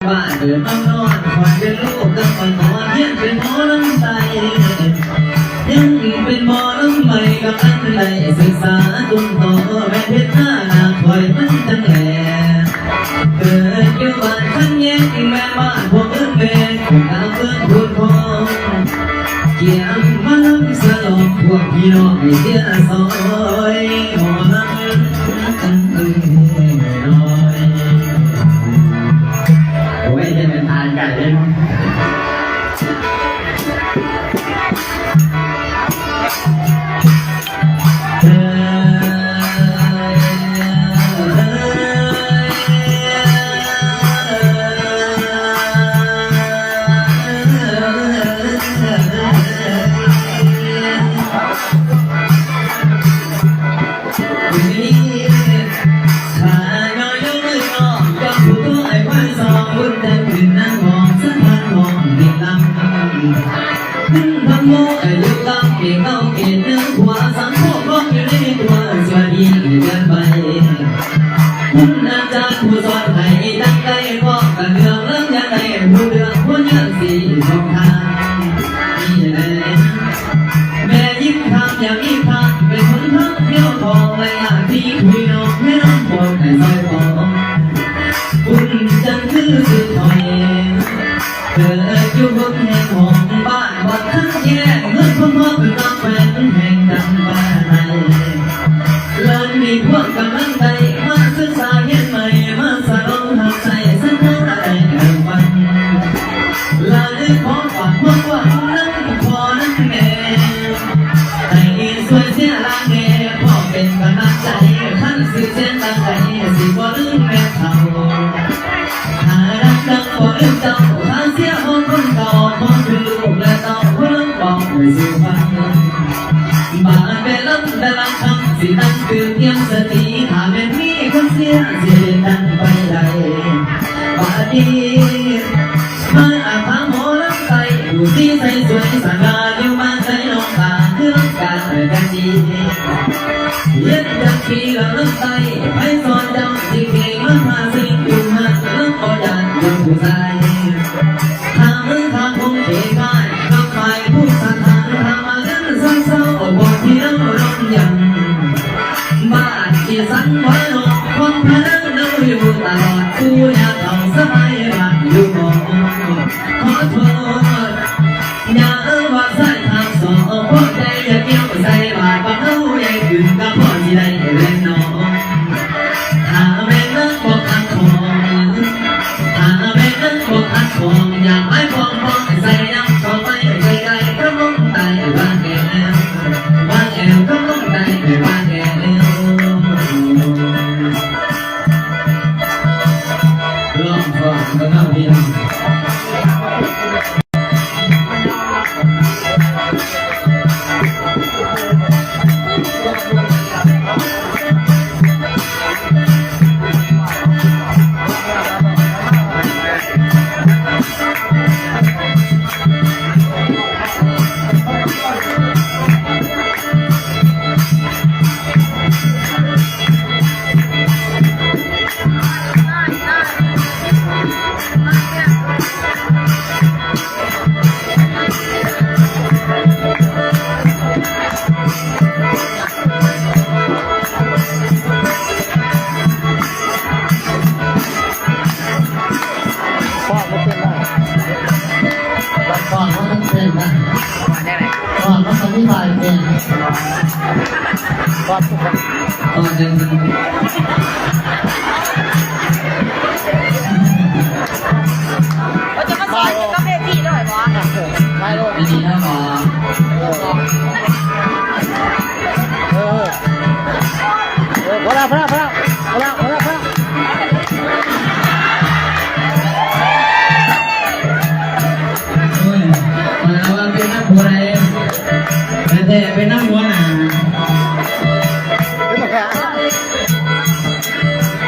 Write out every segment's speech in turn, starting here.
บ้านเดินต้องนอนคอยเป็นลูกกับคนนอนเยี่ยนเป็นหมอลำไส้ยังเป็นหมอลำใหม่กับอันใดศึกษาตุ้มโตแม่เพชรหน้าคอยมันจังแหล่เกิดอยู่บ้านขันแย้งแม่บ้านพวกเอิ้นแม่ของดาวเพื่อนพูดพองเกี่ยมมาลำสลบพวกพี่น้องให้เสียซอยหมอลำกันน้อยโอ้ยจะเป็นทานไก่ได้มั้งทำโม่อายุลำเก่งเอาเก่งเนื้อหัวสังโฆร้องอยู่ในตัวสวัสดีเดินไปคุณอาจารย์ผู้สอนให้ตั้งใจพ่อกันเรื่องเรื่องอย่างไรผู้เรื่องผู้เรื่องสี่ช่องทางนี่แหละแม่ยิ้มทำอย่างยิ้มทำเป็นคนทักเที่ยวทองและอยากที่คุยน้องให้น้องบอกให้ซอยพอคุณจันคือสุดถอยเกิดอยู่บนแห่งหงบ้านวัดทั้งแย่เมื่อพ่อพ่อเป็นน้องแฟนแห่งดังบ้านไทยเลินมีพวกกำลังใจมาศึกษาเย็นใหม่มาสะลงทำใจสักเท่าไรเดิมวันลาได้ขอฝากพวกว่านั้นพอนั้นแม่ให้สวยเสียลาแง่พ่อเป็นกำลังใจขั้นสื่อเส้นตั้งใจสิบ่ลืมแม่เฒ่าหารักดังบ่ลืมเจ้าหาเสียห้องคนเก่าพ่อคือลูกและเต้าเพิ่งบอกไว้สู่ฟังบ้านเป็นลำแต่ละคำสินั่งคือเพียงสติถ้าไม่มีคนเสียสินั่งไปได้บาดีมาอาภาหมอลำไส้อยู่ที่ใส่สวยสง่าอยู่บ้านใจน้องตาคือลำการกันดีเย็นจังปีละลำไส้ให้สอนเจ้าที่เก่งมาพาสิ่งอยู่มาลำก็ยันอยู่ผู้ชายทางมือทางคงเก่งได้ทำฝ่ายผู้สันทานทำมาเล่นเศร้าๆบอกที่น้ำร้องยังบ้านที่สันไว้หลอกคนพนักเราอยู่ตลอดผู้อยากเอาสบายบ้านอยู่บ่ขอโทษอย่าว่าใส่ทางสอบพวกใจอย่าเกี่ยวใส่บาดบางเอาใหญ่ขึ้นกับพ่อที่ได้เล่นน้องถ้าแม่นั่งบอกอันของถ้าแม่นั่งบอกอันของอยากให้พองใส่น้ำเข้าไปไกลๆก็ลงใต้บ้านแก่บ้านแอวก็ลงใต้บ้านแก่ร้องฟังกันเอาเพียงตอนนึงจะมาสอนก็เบบี้ด้วยบอสไม่รู้ดีนะหมอพอแล้วมาแล้วเป็นนักบัวอะไรแต่เป็นนักบัวหนา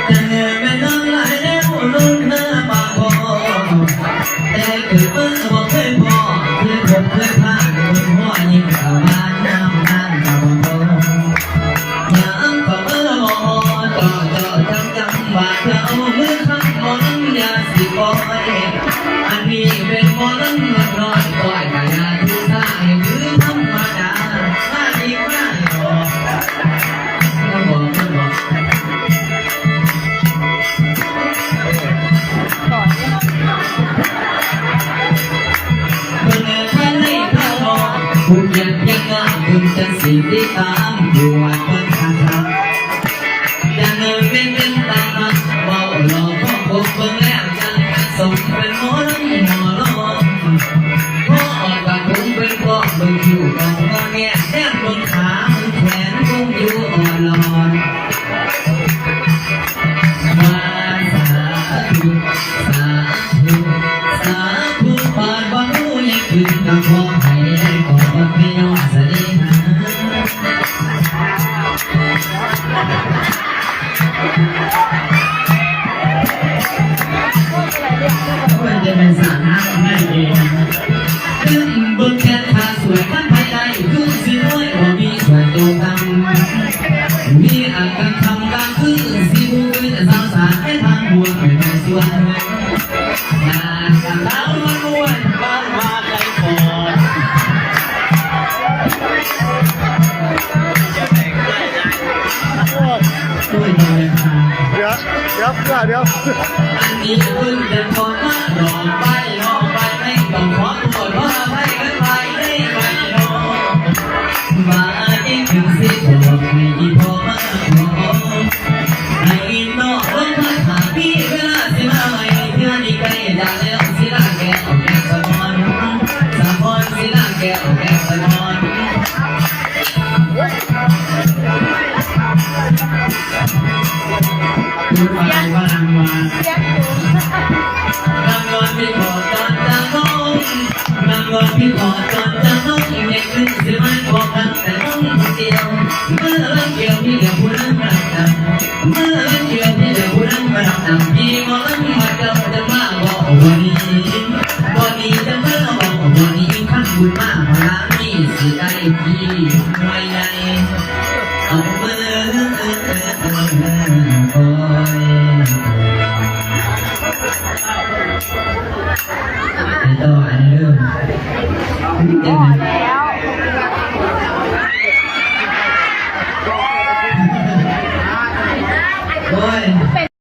แต่ไม่ต้องไหลแล้วลุ้นหน้าปากคอแต่คือเมื่อบอกเคยพอเคยพบเคยพลาดคนหัวยิ่งเข้ามาน้ำนั่นกับบ่ จังว่าเธอเอามือข้างบนอย่าสิบอย อันนี้เป็นหมอลำเงินน้อยก้อยกะยาทุกท่าให้คือธรรมดามาดีมาหยอกมาบอกมาบอก เมื่อท่านให้พระนองคุณยังงามคุณจะสิ่งที่ตามบวชเพิ่นทางทำอย่าเนินเป็นตาเบาหล่อพ่อพบเบิ่งแล้วจังส่งเป็นหมอลำหมอลำพ่อออกกับผมเป็นพ่อเบิ่งอยู่กับพ่อแง่แก้มบนขามันแขนคงอยู่อ่อนลอนมาสาธุสาธุสาธุปานบรรลุยังขึ้นกับพ่อให้ได้ขอไม่ยอมเสด็จมันจะเป็นสาระไม่เองขึ้นบนแขนขาสวยมันภายในคือสิน้อยบ่มีส่วนตัวทำมีอาการทำการคือสิบูเป็นสาวสารให้ทางบวกไม่เป็นส่วนงานกับเรามันม้วนบ้านมาใจคอด้วยนอยค่ะ เดี๋ยว อันนี้คุณจะขอมาลองไปไม่ต้องขอตัวเพราะไม่กันไปได้ไปลองมาอีกถึงสิบอกให้พอมาขอให้นอกลงมาหาพี่เวลาสิมาไม่เพื่อนอีกใกล้จะแล้วสิลาแก้วแก้วสะพอนสิลาแก้วแก้วสะพอนคุณไปว่านางวันนางวันพี่ขอตอนจะน้องนางวันพี่ขอตอนจะน้องเด็กขึ้นสิไม่พอกันแต่น้องเดียวเมื่อเล่นเกี่ยวพี่เดียวผู้นั้นมาดังเมื่อเล่นเกี่ยวพี่เดียวผู้นั้นมาดังพี่มองนั้นมาเจอจะมาบอกวันนี้จะเมื่อบอกวันนี้ขั้นบุญมากพลังนี่สิได้พี่ไม่ได้เอาเมื่อคอยต่ออันเรื่อง พอแล้ว